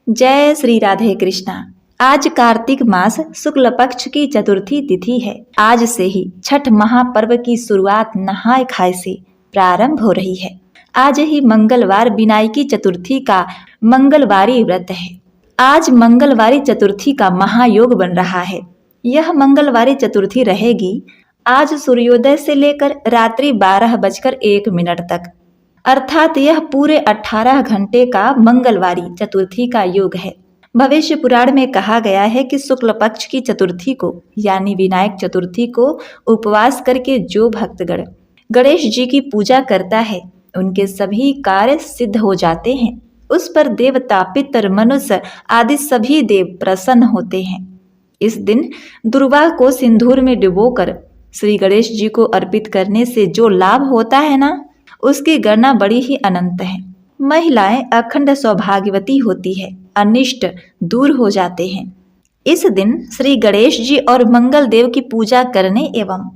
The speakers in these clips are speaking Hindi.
जय श्री राधे कृष्णा। आज कार्तिक मास शुक्ल पक्ष की चतुर्थी तिथि है। आज से ही छठ महापर्व की शुरुआत नहाय खाए से प्रारंभ हो रही है। आज ही मंगलवार विनायकी चतुर्थी का मंगलवारी व्रत है। आज मंगलवारी चतुर्थी का महायोग बन रहा है। यह मंगलवारी चतुर्थी रहेगी आज सूर्योदय से लेकर रात्रि 12:01 तक, अर्थात यह पूरे 18 घंटे का मंगलवारी चतुर्थी का योग है। भविष्य पुराण में कहा गया है कि शुक्ल पक्ष की चतुर्थी को यानी विनायक चतुर्थी को उपवास करके जो भक्तगण गणेश जी की पूजा करता है उनके सभी कार्य सिद्ध हो जाते हैं। उस पर देवता, पितर, मनुष्य आदि सभी देव प्रसन्न होते हैं। इस दिन दुर्वा को सिंदूर में डुबोकर श्री गणेश जी को अर्पित करने से जो लाभ होता है ना, उसकी गणना बड़ी ही अनंत है। महिलाएं अखंड सौभाग्यवती होती है, अनिष्ट दूर हो जाते हैं। इस दिन श्री गणेश जी और मंगल देव की पूजा करने एवं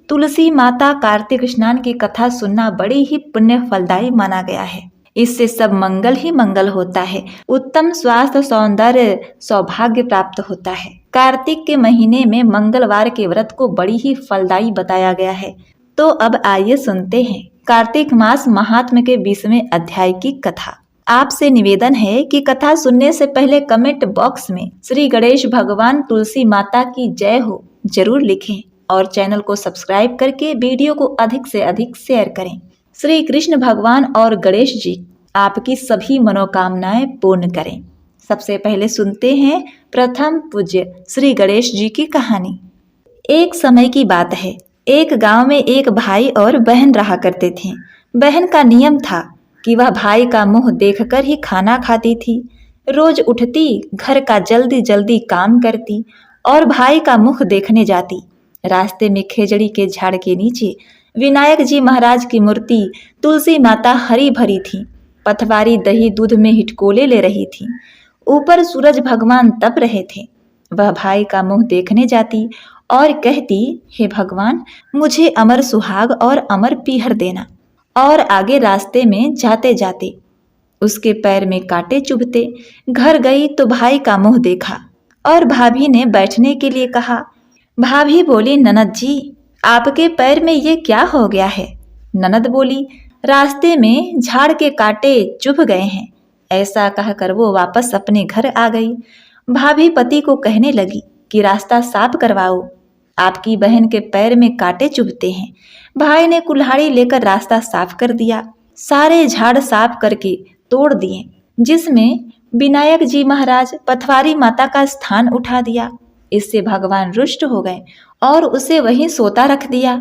तुलसी माता कार्तिक स्नान की कथा सुनना बड़ी ही पुण्य फलदायी माना गया है। इससे सब मंगल ही मंगल होता है। उत्तम स्वास्थ्य, सौंदर्य, सौभाग्य प्राप्त होता है। कार्तिक के महीने में मंगलवार के व्रत को बड़ी ही फलदायी बताया गया है। तो अब आइए सुनते हैं कार्तिक मास महात्म्य के 20वें अध्याय की कथा। आपसे निवेदन है कि कथा सुनने से पहले कमेंट बॉक्स में श्री गणेश भगवान, तुलसी माता की जय हो जरूर लिखें और चैनल को सब्सक्राइब करके वीडियो को अधिक से अधिक शेयर करें। श्री कृष्ण भगवान और गणेश जी आपकी सभी मनोकामनाएं पूर्ण करें। सबसे पहले सुनते हैं प्रथम पूज्य श्री गणेश जी की कहानी। एक समय की बात है, एक गांव में एक भाई और बहन रहा करते थे। बहन का नियम था कि वह भाई का मुंह देखकर ही खाना खाती थी। रोज उठती, घर का जल्दी जल्दी काम करती और भाई का मुख देखने जाती। रास्ते में खेजड़ी के झाड़ के नीचे विनायक जी महाराज की मूर्ति, तुलसी माता हरी भरी थी। पथवारी दही दूध में हिटकोले ले रही थी। ऊपर सूरज भगवान तप रहे थे। वह भाई का मुंह देखने जाती और कहती, हे भगवान, मुझे अमर सुहाग और अमर पीहर देना। और आगे रास्ते में जाते जाते उसके पैर में कांटे चुभते। घर गई तो भाई का मुंह देखा और भाभी ने बैठने के लिए कहा। भाभी बोली, ननद जी, आपके पैर में ये क्या हो गया है? ननद बोली, रास्ते में झाड़ के कांटे चुभ गए हैं। ऐसा कहकर वो वापस अपने घर आ गई। भाभी पति को कहने लगी कि रास्ता साफ करवाओ, आपकी बहन के पैर में कांटे चुभते हैं। भाई ने कुल्हाड़ी लेकर रास्ता साफ कर दिया। सारे झाड़ साफ करके तोड़ दिए, जिसमें विनायक जी महाराज, पथवारी माता का स्थान उठा दिया। इससे भगवान रुष्ट हो गए और उसे वहीं सोता रख दिया।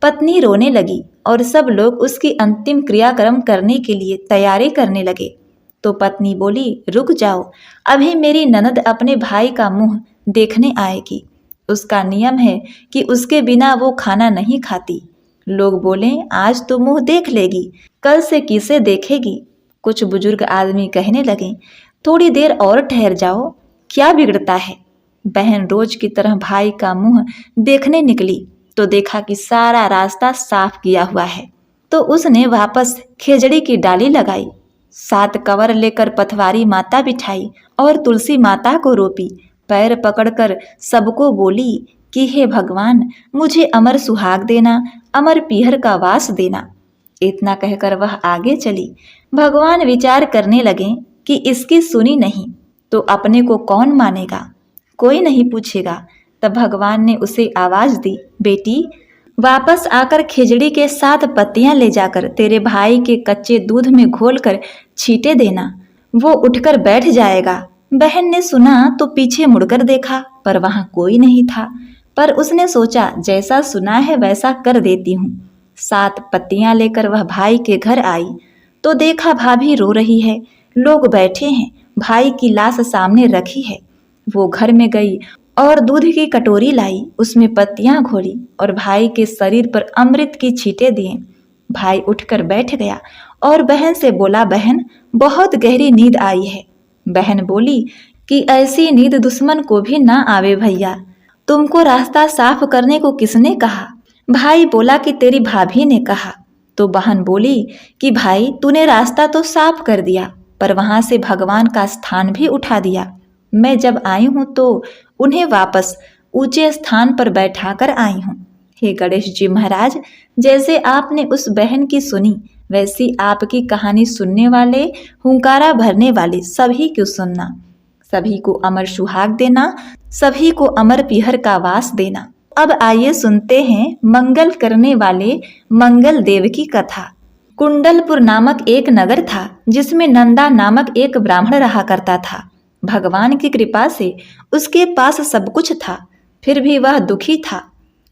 पत्नी रोने लगी और सब लोग उसकी अंतिम क्रियाक्रम करने के लिए तैयारी करने लगे। तो पत्नी बोली, रुक जाओ, अभी मेरी ननद अपने भाई का मुंह देखने आएगी। उसका नियम है कि उसके बिना वो खाना नहीं खाती। लोग बोले, आज तो मुंह देख लेगी, कल से किसे देखेगी? कुछ बुजुर्ग आदमी कहने लगे, थोड़ी देर और ठहर जाओ, क्या बिगड़ता है? बहन रोज की तरह भाई का मुंह देखने निकली तो देखा कि सारा रास्ता साफ किया हुआ है। तो उसने वापस खेजड़ी की डाली लगाई, 7 कवर लेकर पथवारी माता बिठाई और तुलसी माता को रोपी। पैर पकड़कर सबको बोली कि हे भगवान, मुझे अमर सुहाग देना, अमर पीहर का वास देना। इतना कहकर वह आगे चली। भगवान विचार करने लगे कि इसकी सुनी नहीं तो अपने को कौन मानेगा, कोई नहीं पूछेगा। तब भगवान ने उसे आवाज दी, बेटी, वापस आकर खिचड़ी के 7 पत्तियां ले जाकर तेरे भाई के कच्चे दूध में घोलकर छींटे देना, वो उठकर बैठ जाएगा। बहन ने सुना तो पीछे मुड़कर देखा पर वहां कोई नहीं था। पर उसने सोचा, जैसा सुना है वैसा कर देती हूँ। 7 पत्तियां लेकर वह भाई के घर आई तो देखा भाभी रो रही है, लोग बैठे हैं, भाई की लाश सामने रखी है। वो घर में गई और दूध की कटोरी लाई, उसमें पत्तियां घोली और भाई के शरीर पर अमृत की छींटे दिए। भाई उठकर बैठ गया और बहन से बोला, बहन, बहुत गहरी नींद आई है। बहन बोली कि ऐसी नींद दुश्मन को भी ना आवे भैया, तुमको रास्ता साफ करने को किसने कहा? भाई बोला कि तेरी भाभी ने कहा। तो बहन बोली कि भाई, तूने रास्ता तो साफ कर दिया पर वहां से भगवान का स्थान भी उठा दिया। मैं जब आई हूं तो उन्हें वापस ऊंचे स्थान पर बैठाकर आई हूं। हे गणेश जी महाराज, जैसे आपने उस बहन की सुनी, वैसी आपकी कहानी सुनने वाले, हुंकारा भरने वाले सभी को सुनना, सभी को अमर सुहाग देना, सभी को अमर पिहर का वास देना। अब आइए सुनते हैं मंगल करने वाले मंगल देव की कथा। कुंडलपुर नामक एक नगर था जिसमें नंदा नामक एक ब्राह्मण रहा करता था। भगवान की कृपा से उसके पास सब कुछ था, फिर भी वह दुखी था।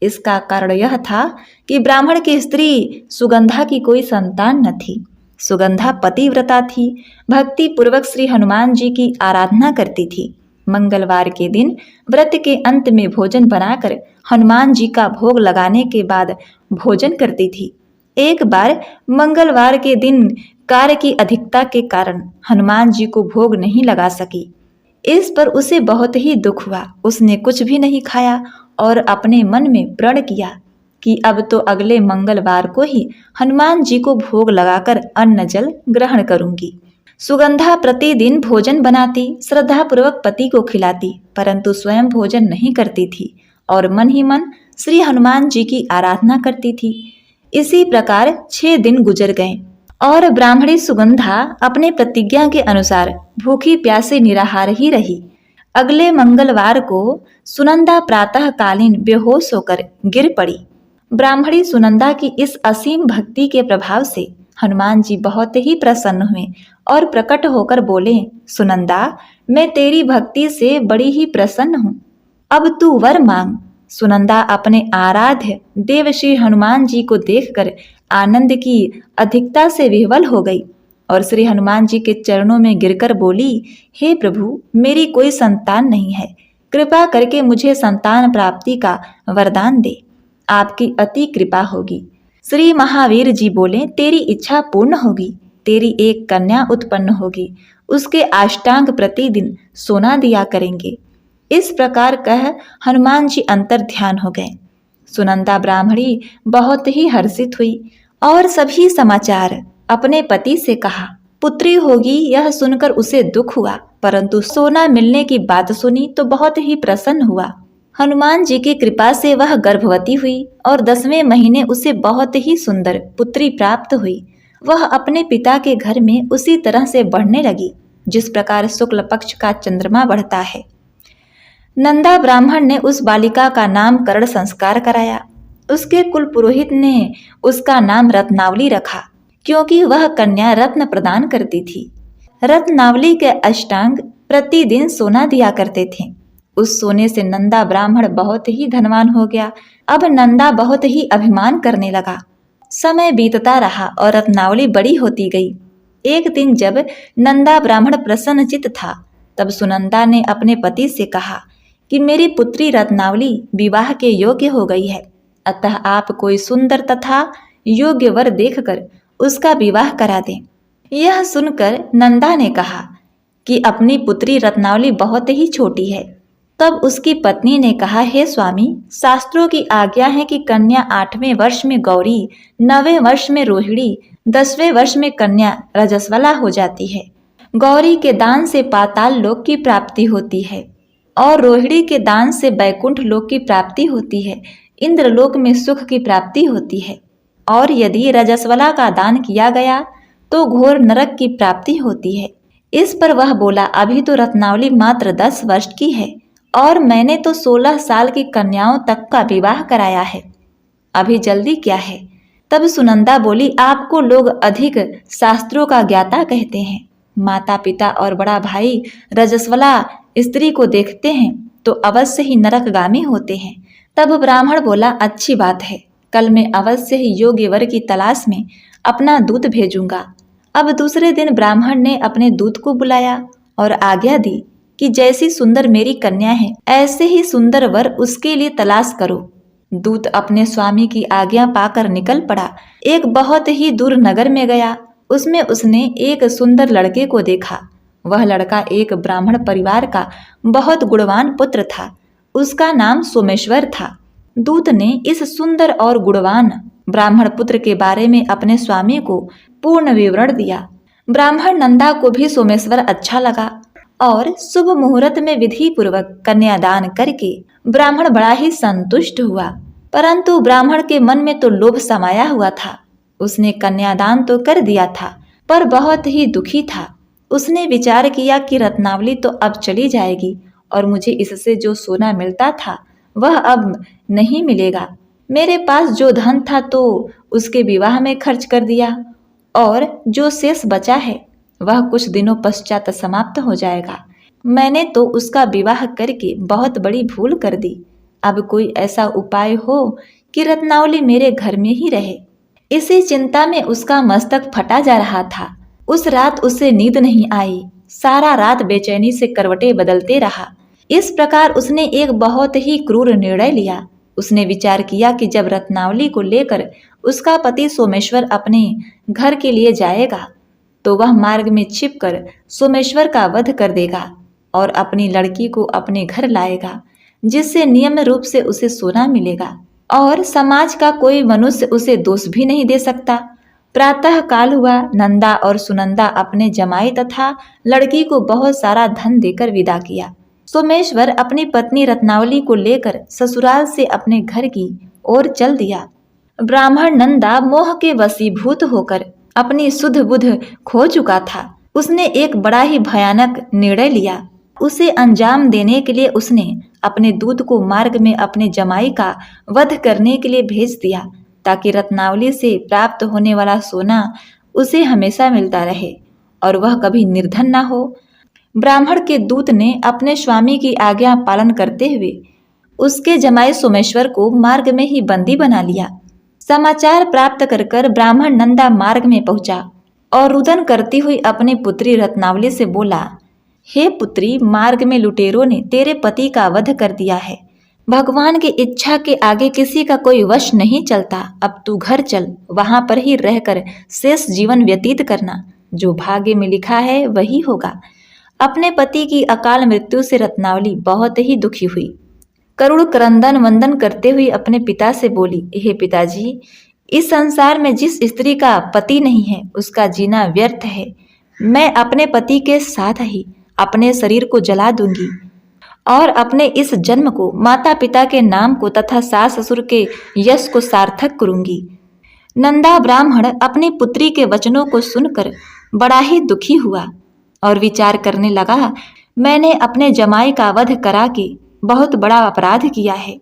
इसका कारण यह था कि ब्राह्मण की स्त्री सुगंधा की कोई संतान न थी। सुगंधा पतिव्रता थी, भक्ति पूर्वक श्री हनुमान जी की आराधना करती थी। मंगलवार के दिन व्रत के अंत में भोजन बनाकर हनुमान जी का भोग लगाने के बाद भोजन करती थी। एक बार मंगलवार के दिन कार्य की अधिकता के कारण हनुमान जी को भोग नहीं लगा सकी। इस पर उसे बहुत ही दुख हुआ। उसने कुछ भी नहीं खाया और अपने मन में प्रण किया कि अब तो अगले मंगलवार को ही हनुमान जी को भोग लगाकर अन्न जल ग्रहण करूंगी। सुगंधा प्रतिदिन भोजन बनाती, श्रद्धापूर्वक पति को खिलाती, परंतु स्वयं भोजन नहीं करती थी और मन ही मन श्री हनुमान जी की आराधना करती थी। इसी प्रकार 6 दिन गुजर गए और ब्राह्मणी सुगंधा अपने प्रतिज्ञा के अनुसार भूखी प्यासे निराहार ही रही। अगले मंगलवार को सुनंदा प्रातःकालीन बेहोश होकर गिर पड़ी। ब्राह्मणी सुनंदा की इस असीम भक्ति के प्रभाव से हनुमान जी बहुत ही प्रसन्न हुए और प्रकट होकर बोले, सुनंदा, मैं तेरी भक्ति से बड़ी ही प्रसन्न हूँ, अब तू वर मांग। सुनंदा अपने आराध्य देव श्री हनुमान जी को देखकर आनंद की अधिकता से विह्वल हो गई और श्री हनुमान जी के चरणों में गिरकर बोली, हे प्रभु, मेरी कोई संतान नहीं है, कृपा करके मुझे संतान प्राप्ति का वरदान दे, आपकी अति कृपा होगी। श्री महावीर जी बोले, तेरी इच्छा पूर्ण होगी, तेरी एक कन्या उत्पन्न होगी, उसके अष्टांग प्रतिदिन सोना दिया करेंगे। इस प्रकार कह हनुमान जी अंतर ध्यान हो गए। सुनंदा ब्राह्मणी बहुत ही हर्षित हुई और सभी समाचार अपने पति से कहा। पुत्री होगी यह सुनकर उसे दुख हुआ, परंतु सोना मिलने की बात सुनी तो बहुत ही प्रसन्न हुआ। हनुमान जी की कृपा से वह गर्भवती हुई और 10वें महीने उसे बहुत ही सुंदर पुत्री प्राप्त हुई। वह अपने पिता के घर में उसी तरह से बढ़ने लगी जिस प्रकार शुक्ल पक्ष का चंद्रमा बढ़ता है। नंदा ब्राह्मण ने उस बालिका का नामकरण संस्कार कराया। उसके कुल पुरोहित ने उसका नाम रत्नावली रखा, क्योंकि वह कन्या रत्न प्रदान करती थी। रत्नावली के अष्टांग प्रतिदिन सोना दिया करते थे। उस सोने से नंदा ब्राह्मण बहुत ही धनवान हो गया। अब नंदा बहुत ही अभिमान करने लगा। समय बीतता रहा और रत्नावली बड़ी होती गई। एक दिन जब नंदा ब्राह्मण प्रसन्नचित्त था, तब सुनंदा ने अपने पति से कहा कि मेरी पुत्री रत्नावली विवाह के योग्य हो गई है, अतः आप कोई सुंदर तथा योग्य वर देखकर उसका विवाह करा दें। यह सुनकर नंदा ने कहा कि अपनी पुत्री रत्नावली बहुत ही छोटी है। तब उसकी पत्नी ने कहा, हे स्वामी, शास्त्रों की आज्ञा है कि कन्या 8वें वर्ष में गौरी, 9वें वर्ष में रोहिणी, 10वें वर्ष में कन्या रजस्वला हो जाती है। गौरी के दान से पाताल लोक की प्राप्ति होती है और रोहिणी के दान से बैकुंठ लोक की प्राप्ति होती है, इंद्रलोक में सुख की प्राप्ति होती है, और यदि रजस्वला का दान किया गया तो घोर नरक की प्राप्ति होती है। इस पर वह बोला, अभी तो रत्नावली मात्र 10 वर्ष की है और मैंने तो 16 साल की कन्याओं तक का विवाह कराया है, अभी जल्दी क्या है। तब सुनंदा बोली, आपको लोग अधिक शास्त्रों का ज्ञाता कहते हैं। माता पिता और बड़ा भाई रजस्वला स्त्री को देखते हैं तो अवश्य ही नरकगामी होते हैं। तब ब्राह्मण बोला, अच्छी बात है, कल मैं अवश्य ही योग्य वर की तलाश में अपना दूत भेजूंगा। अब दूसरे दिन ब्राह्मण ने अपने दूत को बुलाया और आज्ञा दी कि जैसी सुंदर मेरी कन्या है, ऐसे ही सुंदर वर उसके लिए तलाश करो। दूत अपने स्वामी की आज्ञा पाकर निकल पड़ा। एक बहुत ही दूर नगर में गया। उसमें उसने एक सुंदर लड़के को देखा। वह लड़का एक ब्राह्मण परिवार का बहुत गुणवान पुत्र था। उसका नाम सोमेश्वर था। दूत ने इस सुंदर और गुणवान ब्राह्मण पुत्र के बारे में अपने स्वामी को पूर्ण विवरण दिया। ब्राह्मण नंदा को भी सोमेश्वर अच्छा लगा और शुभ मुहूर्त में विधि पूर्वक कन्यादान करके ब्राह्मण बड़ा ही संतुष्ट हुआ। परंतु ब्राह्मण के मन में तो लोभ समाया हुआ था। उसने कन्यादान तो कर दिया था पर बहुत ही दुखी था। उसने विचार किया कि रत्नावली तो अब चली जाएगी और मुझे इससे जो सोना मिलता था वह अब नहीं मिलेगा। मेरे पास जो धन था तो उसके विवाह में खर्च कर दिया और जो शेष बचा है वह कुछ दिनों पश्चात समाप्त हो जाएगा। मैंने तो उसका विवाह करके बहुत बड़ी भूल कर दी। अब कोई ऐसा उपाय हो कि रत्नावली मेरे घर में ही रहे। इसी चिंता में उसका मस्तक फटा जा रहा था। उस रात उसे नींद नहीं आई। सारा रात बेचैनी से करवटें बदलते रहा। इस प्रकार उसने एक बहुत ही क्रूर निर्णय लिया। उसने विचार किया कि जब रत्नावली को लेकर उसका पति सोमेश्वर अपने घर के लिए जाएगा तो वह मार्ग में छिपकर सोमेश्वर का वध कर देगा और अपनी लड़की को अपने घर लाएगा, जिससे नियम रूप से उसे सोना मिलेगा और समाज का कोई मनुष्य उसे दोष भी नहीं दे सकता। प्रातः काल हुआ। नंदा और सुनंदा अपने जमाई तथा लड़की को बहुत सारा धन देकर विदा किया। सोमेश्वर अपनी पत्नी रत्नावली को लेकर ससुराल से अपने घर की ओर चल दिया। ब्राह्मण नंदा मोह के वशीभूत होकर अपनी शुद्ध बुद्ध खो चुका था। उसने एक बड़ा ही भयानक निर्णय लिया। उसे अंजाम देने के लिए उसने अपने दूत को मार्ग में अपने जमाई का वध करने के लिए भेज दिया ताकि रत्नावली से प्राप्त होने वाला सोना उसे हमेशा मिलता रहे और वह कभी निर्धन न हो। ब्राह्मण के दूत ने अपने स्वामी की आज्ञा पालन करते हुए उसके जमाई सोमेश्वर को मार्ग में ही बंदी बना लिया। समाचार प्राप्त कर ब्राह्मण नंदा मार्ग में पहुंचा और रुदन करती हुई अपनी पुत्री रत्नावली से बोला, हे पुत्री, मार्ग में लुटेरों ने तेरे पति का वध कर दिया है। भगवान की इच्छा के आगे किसी का कोई वश नहीं चलता। अब तू घर चल, वहां पर ही रहकर शेष जीवन व्यतीत करना। जो भाग्य में लिखा है वही होगा। अपने पति की अकाल मृत्यु से रत्नावली बहुत ही दुखी हुई। करुण क्रंदन वंदन करते हुए अपने पिता से बोली, हे पिताजी, इस संसार में जिस स्त्री का पति नहीं है उसका जीना व्यर्थ है। मैं अपने पति के साथ ही अपने शरीर को जला दूंगी और अपने इस जन्म को माता पिता के नाम को तथा सास ससुर के यश को सार्थक करूंगी। नंदा ब्राह्मण अपनी पुत्री के वचनों को सुनकर बड़ा ही दुखी हुआ और विचार करने लगा, मैंने अपने जमाई का वध करा के बहुत बड़ा अपराध किया है।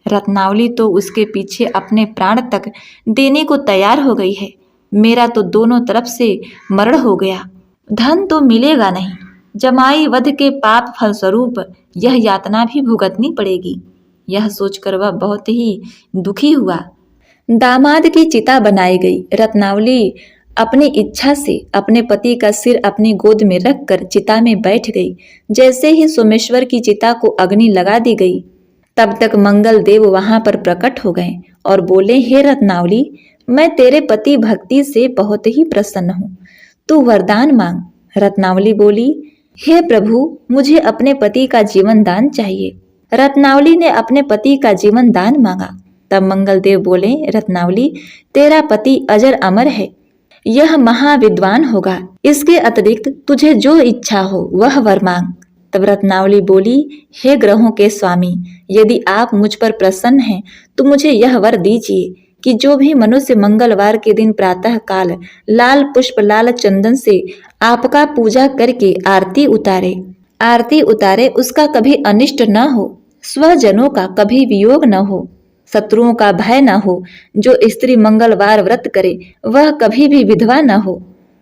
रत्नावली तो उसके पीछे अपने प्राण तक देने को तैयार हो गई है। मेरा तो दोनों तरफ से मरण हो गया। धन तो मिलेगा नहीं, जमाई वध के पाप फलस्वरूप यह यातना भी भुगतनी पड़ेगी। यह सोचकर वह बहुत ही दुखी हुआ। दामाद की चिता बनाई गई। रत्नावली अपनी इच्छा से अपने पति का सिर अपनी गोद में रखकर चिता में बैठ गई। जैसे ही सोमेश्वर की चिता को अग्नि लगा दी गई तब तक मंगल देव वहां पर प्रकट हो गए और बोले, हे रत्नावली, मैं तेरे पति भक्ति से बहुत ही प्रसन्न हूँ, तू वरदान मांग। रत्नावली बोली, हे प्रभु, मुझे अपने पति का जीवन दान चाहिए। रत्नावली ने अपने पति का जीवन दान मांगा। तब मंगल देव बोले, रत्नावली, तेरा पति अजर अमर है, यह महाविद्वान होगा। इसके अतिरिक्त तुझे जो इच्छा हो वह वर मांग। तब रत्नावली बोली, हे ग्रहों के स्वामी, यदि आप मुझ पर प्रसन्न हैं तो मुझे यह वर दीजिए कि जो भी मनुष्य मंगलवार के दिन प्रातः काल लाल पुष्प लाल चंदन से आपका पूजा करके आरती उतारे उसका कभी अनिष्ट न हो, स्वजनों का कभी वियोग न हो, शत्रुओं का भय न हो। जो स्त्री मंगलवार व्रत करे वह कभी भी विधवा न हो।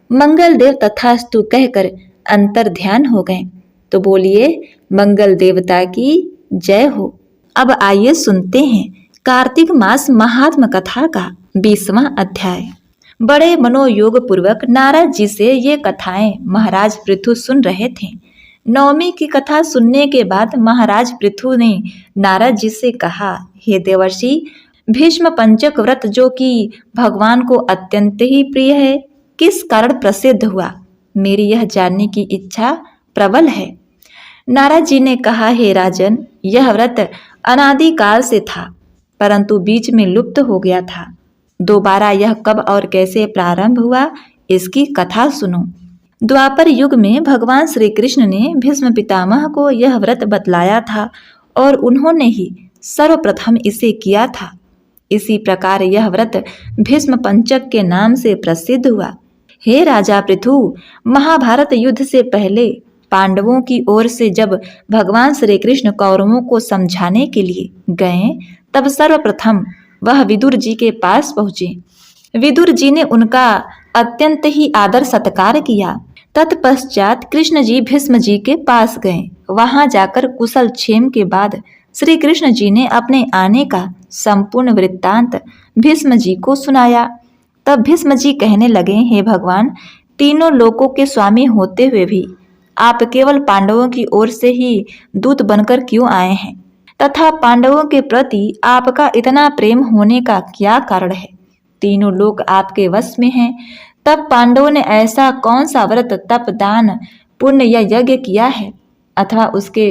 मंगल देव तथास्तु कहकर अंतर ध्यान हो गए। तो बोलिए, मंगल देवता की जय हो। अब आइए सुनते हैं कार्तिक मास महात्म कथा का 20वां अध्याय। बड़े मनोयोग पूर्वक नारद जी से ये कथाएं महाराज पृथु सुन रहे थे। नवमी की कथा सुनने के बाद महाराज पृथु ने नारद जी से कहा, हे देवर्षि, भीष्म पंचक व्रत जो कि भगवान को अत्यंत ही प्रिय है, किस कारण प्रसिद्ध हुआ? मेरी यह जानने की इच्छा प्रबल है। नारद जी ने कहा, हे राजन, यह व्रत अनादिकाल से था परंतु बीच में लुप्त हो गया था। दोबारा यह कब और कैसे प्रारंभ हुआ, इसकी कथा सुनो। द्वापर युग में भगवान श्री कृष्ण ने भीष्म पितामह को यह व्रत बतलाया था और उन्होंने ही सर्वप्रथम इसे किया था। इसी प्रकार यह व्रत भीष्म पंचक के नाम से प्रसिद्ध हुआ। हे राजा पृथु, महाभारत युद्ध से पहले पांडवों की ओर से जब भगवान श्री कृष्ण कौरवों को समझाने के लिए गए, तब सर्वप्रथम वह विदुर जी के पास पहुंचे। विदुर जी ने उनका अत्यंत ही आदर सत्कार किया। तत्पश्चात कृष्ण जी भीष्म जी के पास गए। वहां जाकर कुशल क्षेम के बाद श्री कृष्ण जी ने अपने आने का संपूर्ण वृत्तांत भीष्म जी को सुनाया। तब भीष्म जी कहने लगे, हे भगवान, तीनों लोकों के स्वामी होते हुए भी आप केवल पांडवों की ओर से ही दूत बनकर क्यों आए हैं, तथा पांडवों के प्रति आपका इतना प्रेम होने का क्या कारण है? तीनों लोग आपके वश में हैं, तब पांडवों ने ऐसा कौन सा व्रत, तप, दान, पुण्य या यज्ञ किया है, अथवा उसके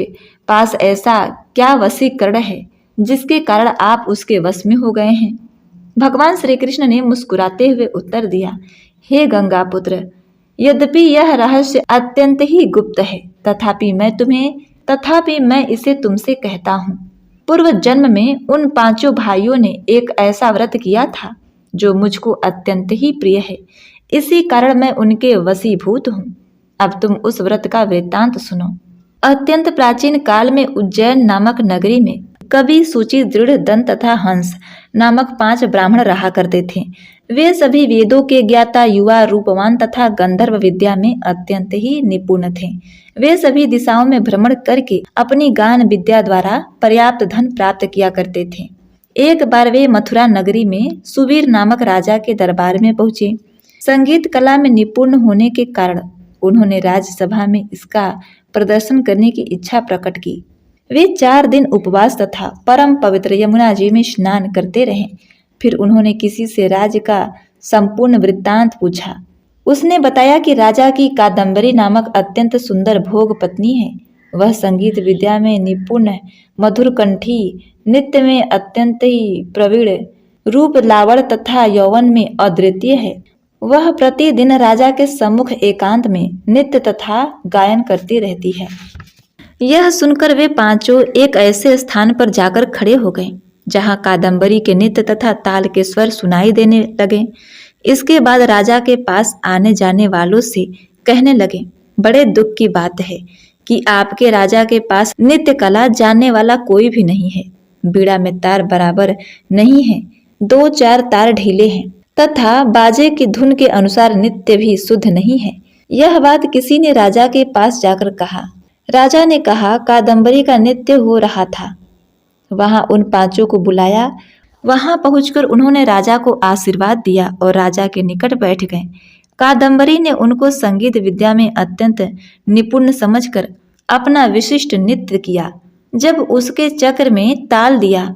पास ऐसा क्या वशीकरण है जिसके कारण आप उसके वश में हो गए हैं? भगवान श्री कृष्ण ने मुस्कुराते हुए उत्तर दिया, हे गंगा पुत्र, यद्यपि यह रहस्य अत्यंत ही गुप्त है, तथापि मैं इसे तुमसे कहता हूँ। पूर्व जन्म में उन पांचों भाइयों ने एक ऐसा व्रत किया था जो मुझको अत्यंत ही प्रिय है। इसी कारण मैं उनके वशीभूत हूँ। अब तुम उस व्रत का वृत्तांत सुनो। अत्यंत प्राचीन काल में उज्जैन नामक नगरी में कवि, सूचि, दृढ़, दंत तथा हंस नामक 5 ब्राह्मण रहा करते थे। वे सभी वेदों के ज्ञाता, युवा, रूपवान तथा गंधर्व विद्या में अत्यंत ही निपुण थे। वे सभी दिशाओं में भ्रमण करके अपनी गान विद्या द्वारा पर्याप्त धन प्राप्त किया करते थे। एक बार वे मथुरा नगरी में सुवीर नामक राजा के दरबार में पहुंचे। संगीत कला में निपुण होने के कारण उन्होंने राज्यसभा में इसका प्रदर्शन करने की इच्छा प्रकट की। वे 4 दिन उपवास तथा परम पवित्र यमुना जी में स्नान करते रहे। फिर उन्होंने किसी से राज्य का संपूर्ण वृत्तांत पूछा। उसने बताया कि राजा की कादम्बरी नामक अत्यंत सुंदर भोग पत्नी है। वह संगीत विद्या में निपुण, मधुर कंठी, नृत्य में अत्यंत ही प्रवीण, रूप, लावण्य तथा यौवन में अद्वितीय है। वह प्रतिदिन राजा के सम्मुख एकांत में नृत्य तथा गायन करती रहती है। यह सुनकर वे पांचों एक ऐसे स्थान पर जाकर खड़े हो गए जहां कादम्बरी के नृत्य तथा ताल के स्वर सुनाई देने लगे। इसके बाद राजा के पास आने जाने वालों से कहने लगे, बड़े दुख की बात है कि आपके राजा के पास नृत्य कला जानने वाला कोई भी नहीं है। बीड़ा में तार बराबर नहीं है, 2-4 तार ढीले हैं तथा बाजे की धुन के अनुसार नृत्य भी शुद्ध नहीं है। यह बात किसी ने राजा के पास जाकर कहा। राजा ने कहा, कादम्बरी का नृत्य हो रहा था। वहां उन पांचों को बुलाया। वहां पहुंचकर उन्होंने राजा को आशीर्वाद दिया और राजा के निकट बैठ गए। कादम्बरी ने उनको संगीत विद्या में अत्यंत निपुण समझकर अपना विशिष्ट नृत्य किया। जब उसके चक्र में ताल दिया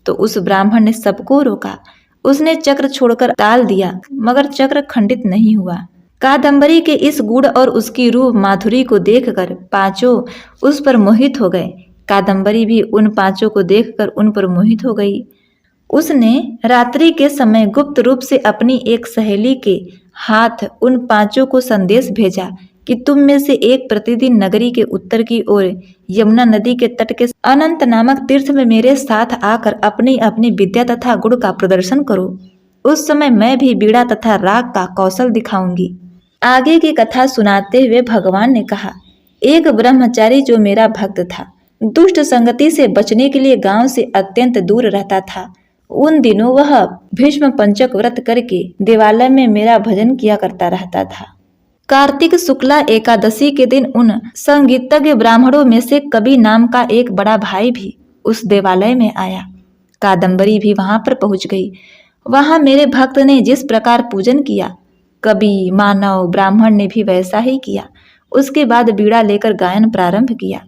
तो उस ब्राह्मण ने सबको रोका। उसने चक्र छोड़कर ताल दिया, मगर चक्र खंडित नहीं हुआ। कादम्बरी के इस गुण और उसकी रूप माधुरी को देखकर पांचों उस पर मोहित हो गए। कादम्बरी भी उन पांचों को देखकर उन पर मोहित हो गई। उसने रात्रि के समय गुप्त रूप से अपनी एक सहेली के हाथ उन पांचों को संदेश भेजा कि तुम में से एक प्रतिदिन नगरी के उत्तर की ओर यमुना नदी के तट के अनंत नामक तीर्थ में मेरे साथ आकर अपनी अपनी विद्या तथा गुण का प्रदर्शन करो। उस समय मैं भी बीड़ा तथा राग का कौशल दिखाऊंगी। आगे की कथा सुनाते हुए भगवान ने कहा, एक ब्रह्मचारी जो मेरा भक्त था, दुष्ट संगति से बचने के लिए गांव से अत्यंत दूर रहता था। उन दिनों वह भीष्म पंचक व्रत करके देवालय में मेरा भजन किया करता रहता था। कार्तिक शुक्ला एकादशी के दिन उन संगीतज्ञ ब्राह्मणों में से कवि नाम का एक बड़ा भाई भी उस देवालय में आया। कादम्बरी भी वहां पर पहुंच गई। वहां मेरे भक्त ने जिस प्रकार पूजन किया, कवि, मानव, ब्राह्मण ने भी वैसा ही किया। उसके बाद बीड़ा लेकर गायन प्रारंभ किया।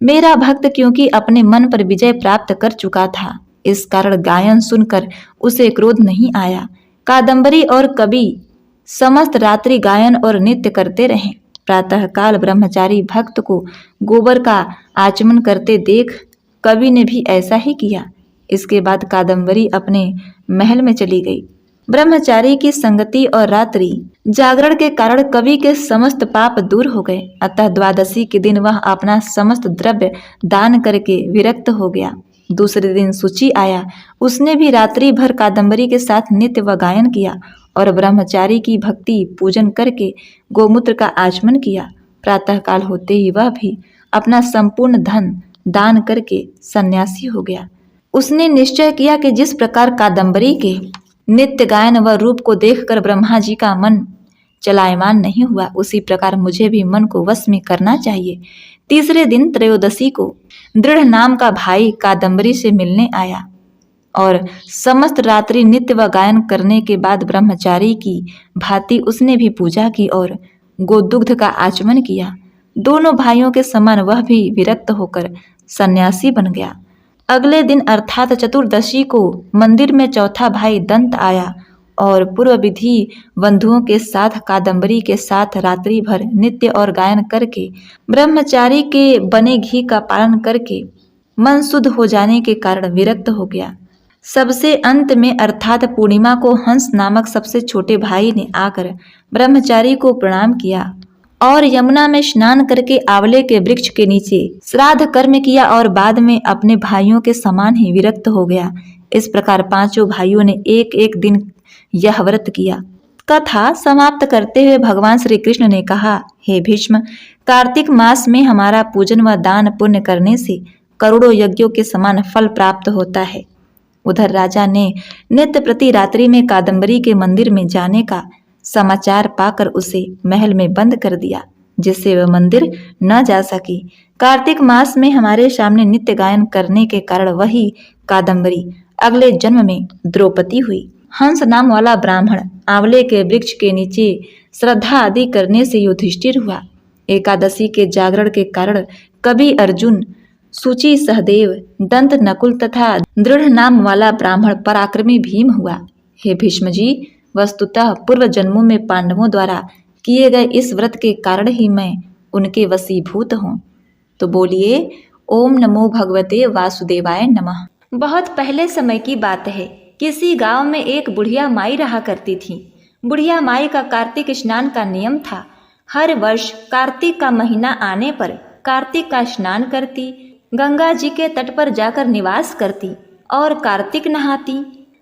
मेरा भक्त क्योंकि अपने मन पर विजय प्राप्त कर चुका था, इस कारण गायन सुनकर उसे क्रोध नहीं आया। कादम्बरी और कवि समस्त रात्रि गायन और नृत्य करते रहे। प्रातःकाल ब्रह्मचारी भक्त को गोबर का आचमन करते देख कवि ने भी ऐसा ही किया। इसके बाद कादम्बरी अपने महल में चली गई। ब्रह्मचारी की संगति और रात्रि जागरण के कारण कवि के समस्त पाप दूर हो गए। अतः द्वादशी के दिन वह अपना समस्त द्रव्य दान करके विरक्त हो गया। दूसरे दिन सूची आया। उसने भी रात्रि भर कादंबरी के साथ नित्य व गायन किया और ब्रह्मचारी की भक्ति पूजन करके गोमूत्र का आचमन किया। प्रातःकाल होते ही वह भी अपना संपूर्ण धन दान करके सन्यासी हो गया। उसने निश्चय किया कि जिस प्रकार कादंबरी के नित्य गायन व रूप को देखकर ब्रह्मा जी का मन चलायमान नहीं हुआ, उसी प्रकार मुझे भी मन को वश में करना चाहिए। तीसरे दिन त्रयोदशी को दृढ़ नाम का भाई कादंबरी से मिलने आया और समस्त रात्रि नित्य व गायन करने के बाद ब्रह्मचारी की भांति उसने भी पूजा की और गोदुग्ध का आचमन किया। दोनों भाइयों के समान वह भी विरक्त होकर सन्यासी बन गया। अगले दिन अर्थात चतुर्दशी को मंदिर में चौथा भाई दंत आया और पूर्व विधि बंधुओं के साथ कादंबरी के साथ रात्रि भर नित्य और गायन करके ब्रह्मचारी के बने घी का पालन करके मन शुद्ध हो जाने के कारण विरक्त हो गया। सबसे अंत में अर्थात पूर्णिमा को हंस नामक सबसे छोटे भाई ने आकर ब्रह्मचारी को प्रणाम किया और यमुना में स्नान करके आंवले के वृक्ष के नीचे श्राद्ध कर्म किया और बाद में अपने भाइयों के समान ही विरक्त हो गया। इस प्रकार पांचों भाइयों ने एक एक दिन यह व्रत किया। कथा समाप्त करते हुए भगवान श्री कृष्ण ने कहा, हे भीष्म, कार्तिक मास में हमारा पूजन व दान पुण्य करने से करोड़ों यज्ञों के समान फल प्राप्त होता है। उधर राजा ने नित्य प्रति रात्रि में कादंबरी के मंदिर में जाने का समाचार पाकर उसे महल में बंद कर दिया, जिससे वह मंदिर न जा सकी। कार्तिक मास में हमारे सामने नित्य गायन करने के कारण वही कादंबरी अगले जन्म में द्रौपदी हुई। हंस नाम वाला ब्राह्मण आंवले के वृक्ष के नीचे श्रद्धा आदि करने से युधिष्ठिर हुआ। एकादशी के जागरण के कारण कवि अर्जुन, सूची सहदेव, दंत नकुल तथा दृढ़ नाम वाला ब्राह्मण पराक्रमी भीम हुआ। हे भीष्म जी, वस्तुतः पूर्व जन्मों में पांडवों द्वारा किए गए इस व्रत के कारण ही मैं उनके वशीभूत हूँ। तो बोलिए, ओम नमो भगवते वासुदेवाय नमः। बहुत पहले समय की बात है। किसी गांव में एक बुढ़िया माई रहा करती थी। बुढ़िया माई का कार्तिक स्नान का नियम था। हर वर्ष कार्तिक का महीना आने पर कार्तिक का स्नान करती, गंगा जी के तट पर जाकर निवास करती और कार्तिक नहाती।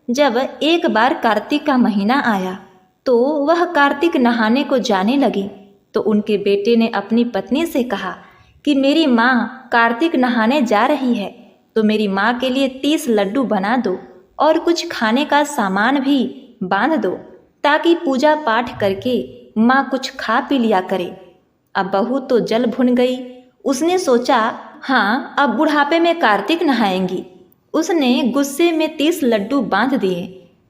जब एक बार कार्तिक का महीना आया तो वह कार्तिक नहाने को जाने लगी तो उनके बेटे ने अपनी पत्नी से कहा कि मेरी माँ कार्तिक नहाने जा रही है तो मेरी माँ के लिए 30 लड्डू बना दो और कुछ खाने का सामान भी बांध दो ताकि पूजा पाठ करके माँ कुछ खा पी लिया करे। अब बहू तो जल भुन गई। उसने सोचा, हाँ, अब बुढ़ापे में कार्तिक नहाएंगी। उसने गुस्से में 30 लड्डू बांध दिए।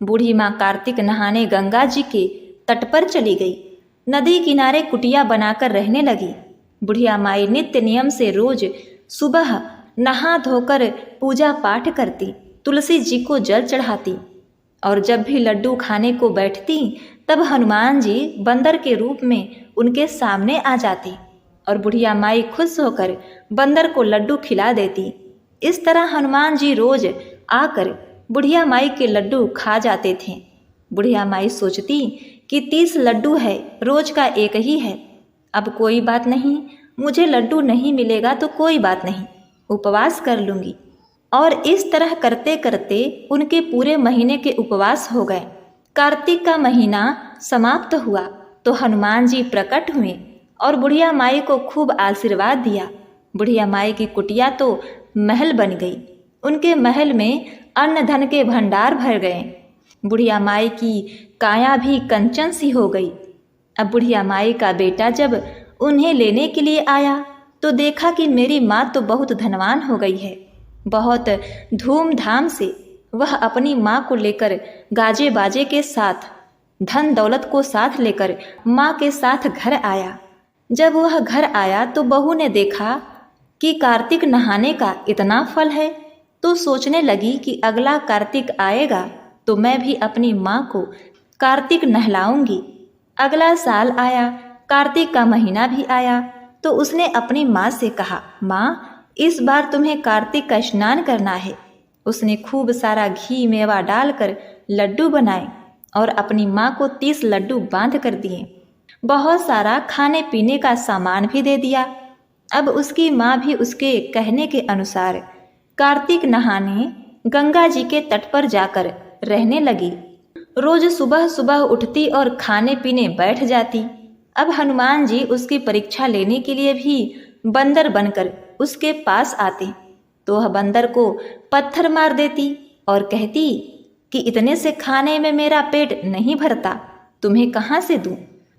बूढ़ी माँ कार्तिक नहाने गंगा जी के तट पर चली गई। नदी किनारे कुटिया बनाकर रहने लगी। बुढ़िया माई नित्य नियम से रोज सुबह नहा धोकर पूजा पाठ करती, तुलसी जी को जल चढ़ाती और जब भी लड्डू खाने को बैठती तब हनुमान जी बंदर के रूप में उनके सामने आ जाते और बुढ़िया माई खुश होकर बंदर को लड्डू खिला देती। इस तरह हनुमान जी रोज आकर बुढ़िया माई के लड्डू खा जाते थे। बुढ़िया माई सोचती कि 30 लड्डू है, रोज का एक ही है। अब कोई बात नहीं, मुझे लड्डू नहीं मिलेगा तो कोई बात नहीं, उपवास कर लूँगी। और इस तरह करते करते उनके पूरे महीने के उपवास हो गए। कार्तिक का महीना समाप्त हुआ तो हनुमान जी प्रकट हुए और बुढ़िया माई को खूब आशीर्वाद दिया। बुढ़िया माई की कुटिया तो महल बन गई। उनके महल में अन्न धन के भंडार भर गए। बुढ़िया माई की काया भी कंचन सी हो गई। अब बुढ़िया माई का बेटा जब उन्हें लेने के लिए आया तो देखा कि मेरी माँ तो बहुत धनवान हो गई है। बहुत धूमधाम से वह अपनी माँ को लेकर गाजे बाजे के साथ, धन दौलत को साथ लेकर माँ के साथ घर आया। जब वह घर आया तो बहू ने देखा कि कार्तिक नहाने का इतना फल है तो सोचने लगी कि अगला कार्तिक आएगा तो मैं भी अपनी माँ को कार्तिक नहलाऊंगी। अगला साल आया, कार्तिक का महीना भी आया तो उसने अपनी माँ से कहा, माँ, इस बार तुम्हें कार्तिक का स्नान करना है। उसने खूब सारा घी मेवा डालकर लड्डू बनाए और अपनी माँ को 30 लड्डू बांध कर दिए। बहुत सारा खाने पीने का सामान भी दे दिया। अब उसकी माँ भी उसके कहने के अनुसार कार्तिक नहाने गंगा जी के तट पर जाकर रहने लगी। रोज सुबह सुबह उठती और खाने पीने बैठ जाती। अब हनुमान जी उसकी परीक्षा लेने के लिए भी बंदर बनकर उसके पास आते तो वह बंदर को पत्थर मार देती और कहती कि इतने से खाने में मेरा पेट नहीं भरता, तुम्हें कहाँ से दूं।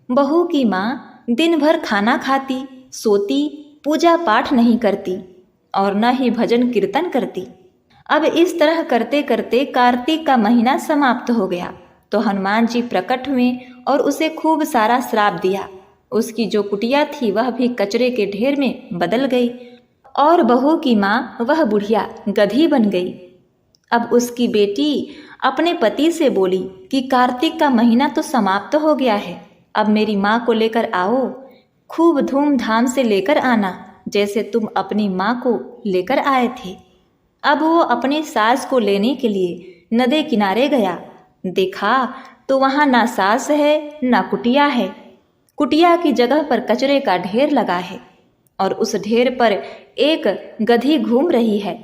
बहू की माँ दिन भर खाना खाती, सोती, पूजा पाठ नहीं करती और न ही भजन कीर्तन करती। अब इस तरह करते करते कार्तिक का महीना समाप्त हो गया तो हनुमान जी प्रकट हुए और उसे खूब सारा श्राप दिया। उसकी जो कुटिया थी वह भी कचरे के ढेर में बदल गई और बहू की माँ वह बुढ़िया गधी बन गई। अब उसकी बेटी अपने पति से बोली कि कार्तिक का महीना तो समाप्त हो गया है, अब मेरी माँ को लेकर आओ, खूब धूमधाम से लेकर आना जैसे तुम अपनी माँ को लेकर आए थे। अब वो अपनी सास को लेने के लिए नदी किनारे गया। देखा तो वहाँ ना सास है ना कुटिया है। कुटिया की जगह पर कचरे का ढेर लगा है और उस ढेर पर एक गधी घूम रही है।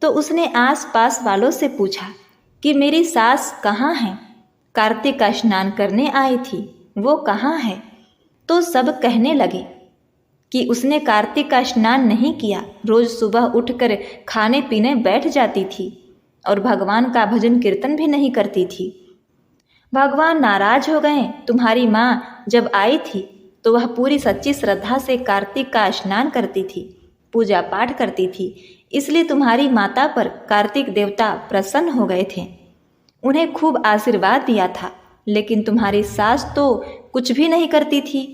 तो उसने आस पास वालों से पूछा कि मेरी सास कहाँ है? कार्तिक का स्नान करने आई थी, वो कहाँ है? तो सब कहने लगे कि उसने कार्तिक का स्नान नहीं किया, रोज सुबह उठकर खाने पीने बैठ जाती थी और भगवान का भजन कीर्तन भी नहीं करती थी। भगवान नाराज हो गए। तुम्हारी माँ जब आई थी तो वह पूरी सच्ची श्रद्धा से कार्तिक का स्नान करती थी, पूजा पाठ करती थी, इसलिए तुम्हारी माता पर कार्तिक देवता प्रसन्न हो गए थे, उन्हें खूब आशीर्वाद दिया था। लेकिन तुम्हारी सास तो कुछ भी नहीं करती थी,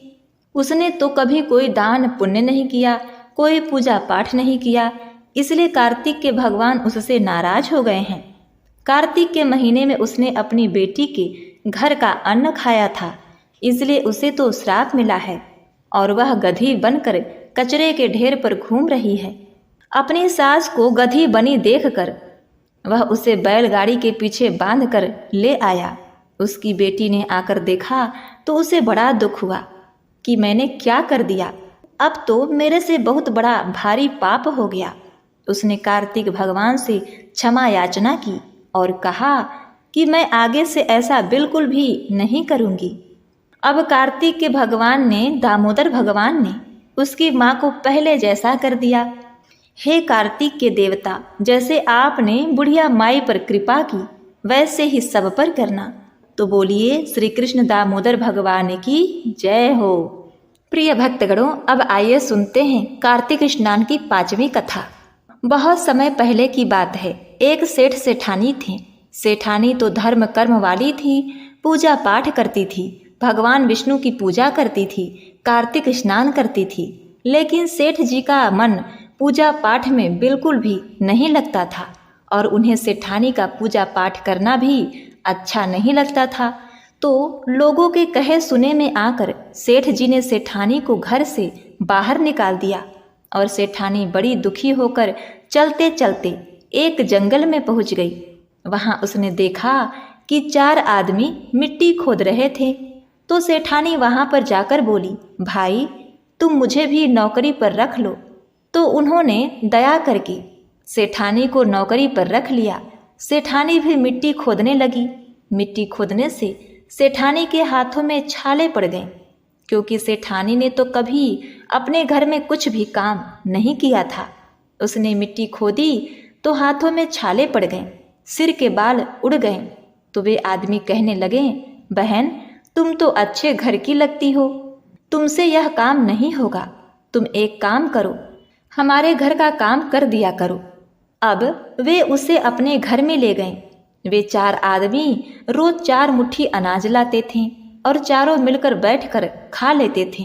उसने तो कभी कोई दान पुण्य नहीं किया, कोई पूजा पाठ नहीं किया, इसलिए कार्तिक के भगवान उससे नाराज हो गए हैं। कार्तिक के महीने में उसने अपनी बेटी के घर का अन्न खाया था, इसलिए उसे तो श्राप मिला है और वह गधी बनकर कचरे के ढेर पर घूम रही है। अपनी सास को गधी बनी देखकर वह उसे बैलगाड़ी के पीछे बांधकर ले आया। उसकी बेटी ने आकर देखा तो उसे बड़ा दुख हुआ कि मैंने क्या कर दिया, अब तो मेरे से बहुत बड़ा भारी पाप हो गया। उसने कार्तिक भगवान से क्षमा याचना की और कहा कि मैं आगे से ऐसा बिल्कुल भी नहीं करूंगी। अब कार्तिक के भगवान ने, दामोदर भगवान ने उसकी माँ को पहले जैसा कर दिया। हे कार्तिक के देवता, जैसे आपने बुढ़िया माई पर कृपा की वैसे ही सब पर करना। तो बोलिए श्री कृष्ण दामोदर भगवान की जय हो। प्रिय भक्तगणों, अब आइए सुनते हैं कार्तिक स्नान की 5वीं कथा। बहुत समय पहले की बात है। एक सेठ सेठानी थी। सेठानी तो धर्म कर्म वाली थी, पूजा पाठ करती थी, भगवान विष्णु की पूजा करती थी, कार्तिक स्नान करती थी। लेकिन सेठ जी का मन पूजा पाठ में बिल्कुल भी नहीं लगता था और उन्हें सेठानी का पूजा पाठ करना भी अच्छा नहीं लगता था। तो लोगों के कहे सुने में आकर सेठ जी ने सेठानी को घर से बाहर निकाल दिया और सेठानी बड़ी दुखी होकर चलते चलते एक जंगल में पहुंच गई। वहां उसने देखा कि 4 आदमी मिट्टी खोद रहे थे। तो सेठानी वहां पर जाकर बोली, भाई तुम मुझे भी नौकरी पर रख लो। तो उन्होंने दया करके सेठानी को नौकरी पर रख लिया। सेठानी भी मिट्टी खोदने लगी। मिट्टी खोदने से सेठानी के हाथों में छाले पड़ गए, क्योंकि सेठानी ने तो कभी अपने घर में कुछ भी काम नहीं किया था। उसने मिट्टी खोदी तो हाथों में छाले पड़ गए, सिर के बाल उड़ गए। तो वे आदमी कहने लगे, बहन तुम तो अच्छे घर की लगती हो, तुमसे यह काम नहीं होगा, तुम एक काम करो, हमारे घर का काम कर दिया करो। अब वे उसे अपने घर में ले गए। वे 4 आदमी रोज 4 मुट्ठी अनाज लाते थे और चारों मिलकर बैठकर खा लेते थे।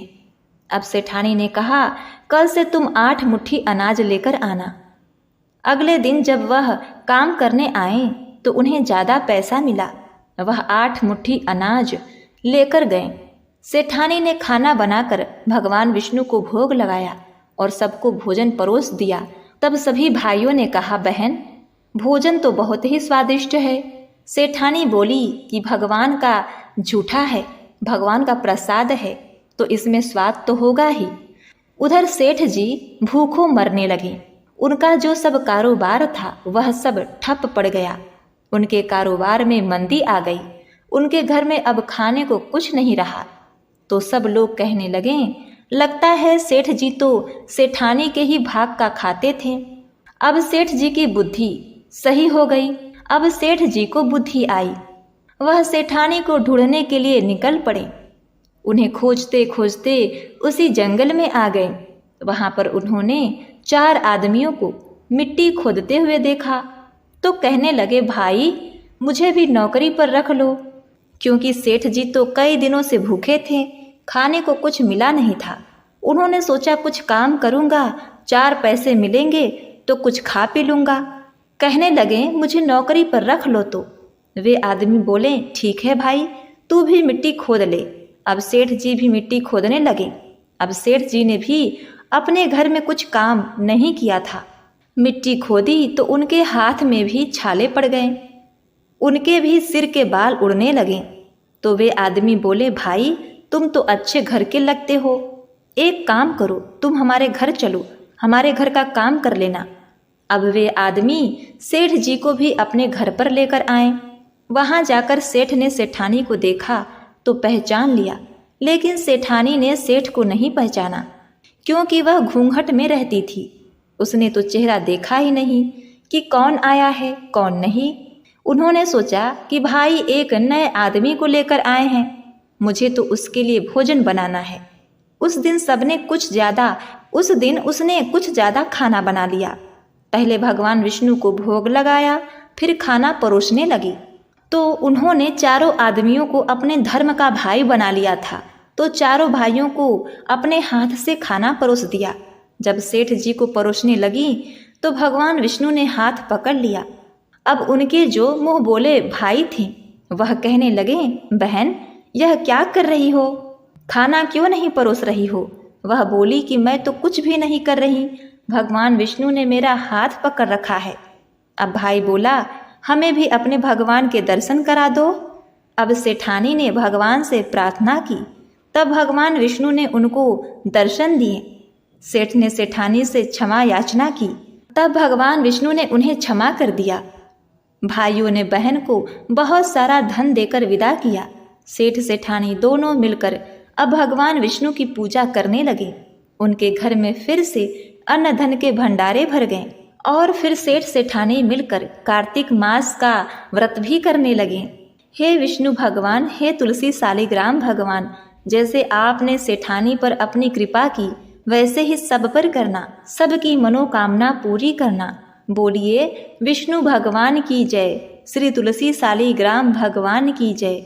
अब सेठानी ने कहा, कल से तुम 8 मुट्ठी अनाज लेकर आना। अगले दिन जब वह काम करने आए तो उन्हें ज़्यादा पैसा मिला। वह 8 मुट्ठी अनाज लेकर गए। सेठानी ने खाना बनाकर भगवान विष्णु को भोग लगाया और सबको भोजन परोस दिया। तब सभी भाइयों ने कहा, बहन भोजन तो बहुत ही स्वादिष्ट है, सेठानी बोली कि भगवान का झूठा है, भगवान का प्रसाद है तो इसमें स्वाद तो होगा ही। उधर सेठ जी भूखों मरने लगे। उनका जो सब कारोबार था वह सब ठप पड़ गया। उनके कारोबार में मंदी आ गई। उनके घर में अब खाने को कुछ नहीं रहा। तो सब लोग कहने लगे, लगता है सेठ जी तो सेठानी के ही भाग का खाते थे। अब सेठ जी की बुद्धि सही हो गई। अब सेठ जी को बुद्धि आई। वह सेठानी को ढूंढने के लिए निकल पड़े। उन्हें खोजते खोजते उसी जंगल में आ गए। वहां पर उन्होंने 4 आदमियों को मिट्टी खोदते हुए देखा तो कहने लगे, भाई मुझे भी नौकरी पर रख लो, क्योंकि सेठ जी तो कई दिनों से भूखे थे, खाने को कुछ मिला नहीं था। उन्होंने सोचा कुछ काम करूंगा, 4 पैसे मिलेंगे तो कुछ खा पी लूंगा। कहने लगे, मुझे नौकरी पर रख लो। तो वे आदमी बोले, ठीक है भाई, तू भी मिट्टी खोद ले। अब सेठ जी भी मिट्टी खोदने लगे। अब सेठ जी ने भी अपने घर में कुछ काम नहीं किया था। मिट्टी खोदी तो उनके हाथ में भी छाले पड़ गए। उनके भी सिर के बाल उड़ने लगे। तो वे आदमी बोले, भाई तुम तो अच्छे घर के लगते हो, एक काम करो, तुम हमारे घर चलो, हमारे घर का काम कर लेना। अब वे आदमी सेठ जी को भी अपने घर पर लेकर आए। वहां जाकर सेठ ने सेठानी को देखा तो पहचान लिया, लेकिन सेठानी ने सेठ को नहीं पहचाना, क्योंकि वह घूंघट में रहती थी। उसने तो चेहरा देखा ही नहीं कि कौन आया है कौन नहीं। उन्होंने सोचा कि भाई एक नए आदमी को लेकर आए हैं, मुझे तो उसके लिए भोजन बनाना है। उस दिन उसने कुछ ज़्यादा खाना बना लिया। पहले भगवान विष्णु को भोग लगाया, फिर खाना परोसने लगी। तो उन्होंने 4 आदमियों को अपने धर्म का भाई बना लिया था, तो 4 भाइयों को अपने हाथ से खाना परोस दिया। जब सेठ जी को परोसने लगी तो भगवान विष्णु ने हाथ पकड़ लिया। अब उनके जो मुंह बोले भाई थे वह कहने लगे, बहन यह क्या कर रही हो, खाना क्यों नहीं परोस रही हो। वह बोली कि मैं तो कुछ भी नहीं कर रही, भगवान विष्णु ने मेरा हाथ पकड़ रखा है। अब भाई बोला, हमें भी अपने भगवान के दर्शन करा दो। अब सेठानी ने भगवान से प्रार्थना की, तब भगवान विष्णु ने उनको दर्शन दिए। सेठ ने सेठानी से क्षमा याचना की, तब भगवान विष्णु ने उन्हें क्षमा कर दिया। भाइयों ने बहन को बहुत सारा धन देकर विदा किया। सेठ सेठानी दोनों मिलकर अब भगवान विष्णु की पूजा करने लगे। उनके घर में फिर से अन्न धन के भंडारे भर गए और फिर सेठ सेठानी मिलकर कार्तिक मास का व्रत भी करने लगे। हे विष्णु भगवान, हे तुलसी सालिग्राम भगवान, जैसे आपने सेठानी पर अपनी कृपा की वैसे ही सब पर करना, सबकी मनोकामना पूरी करना। बोलिए विष्णु भगवान की जय, श्री तुलसी सालिग्राम भगवान की जय।